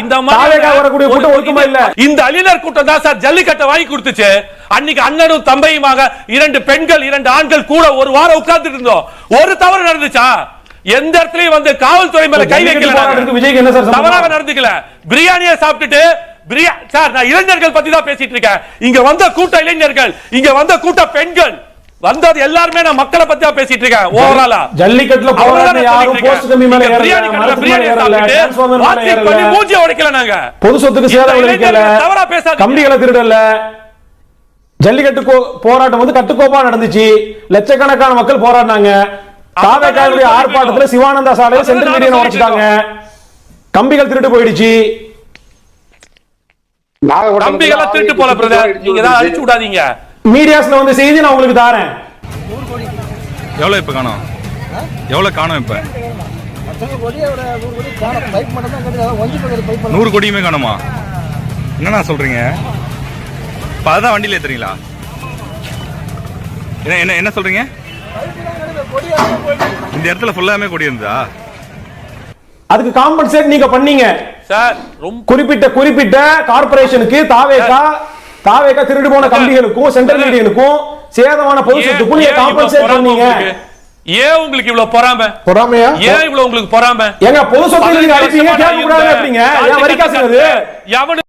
அந்த மாதிரி வரக்கூடிய கூட்டம் ஒழுக்கமா இல்ல. இந்த அலினர் கூட்டம் தான் சார் ஜல்லிக்கட்டை வாங்கி கொடுத்துச்சு. அன்னைக்கு அண்ணனும் தம்பையுமாக 2 பெண்கள் 2 ஆண்கள் கூட ஒரு வாரம் உட்கார்ந்துட்டு இருந்தோம். ஒரு தவறு நடந்துச்சா? எந்த இடத்துலயும் வந்து காவல்துறை மேல கை வைக்கல. விஜய்க்கு என்ன சார் தவறாக நடந்துக்கல. பிரியாணியை சாப்பிட்டுட்டு சார் நான் இளைஞர்கள் பத்தி தான் பேசிட்டு இருக்கேன். இங்க வந்த கூட்ட இளைஞர்கள், இங்க வந்த கூட்ட பெண்கள் வந்தது எல்லாருமே நான் மக்களை பத்தி தான் பேசிட்டு இருக்கேன். ஓவராலா ஜல்லிக்கட்டுல போராடுற யாரும் போஸ்ட் கம்மி மேல ஏறல, பிரியாணி ஏறல, டிரான்ஸ்ஃபார்மர் மேல ஏறல, மூஞ்சி உடைக்கல. நாங்க பொது சொத்துக்கு சேதம் விளைவிக்கல, தவறா பேசாதீங்க, கம்பிகளை திருடல. ஜல்லிக்கட்டு போராட்டம் வந்து கட்டுக்கோப்பா நடந்துச்சு. லட்சக்கணக்கான மக்கள் போராடினாங்க. தாவேக்காவுடைய ஆர்ப்பாட்டத்துல சிவானந்தா சாலையை சென்ட்ரல் மீடியன் உடைச்சிட்டாங்க. கம்பிகள் திருட்டு போயிடுச்சு. கம்பிகளை திருட்டு போல பிரதர், நீங்க தான் அழிச்சு விடாதீங்க. மீடியாஸ்ல வந்து செய்தி நான் உங்களுக்கு தாரேன். எவ்வளவு இப்ப காணோம்? எவ்வளவு காணோம் இப்ப? 100 கோடியுமே காணுமா? என்னண்ணா சொல்றீங்க? இப்ப அதான் வண்டியில ஏத்துறீங்களா? என்ன என்ன சொல்றீங்க? இந்த இடத்துல ஃபுல்லாமே கொடி இருந்தா அதுக்கு காம்பன்சேட் நீங்க பண்ணீங்க சார். குறிப்பிட்ட கார்ப்பரேஷனுக்கு தாவேகா திருடு போன கம்பிகளுக்கும் சென்ட்ரல் மீடியனுக்கும் சேதமான பொது சொத்துக்கும் நீங்க காம்பன்சேட் பண்ணீங்க. ஏன் உங்களுக்கு இவ்வளவு பொறாமையா? ஏன் இவ்வளவு உங்களுக்கு பொறாமை? ஏங்க பொது சொத்து நீங்க அடிப்பீங்க, கேட்க கூடாது அப்படிங்க. ஏன் வரி காசுறது?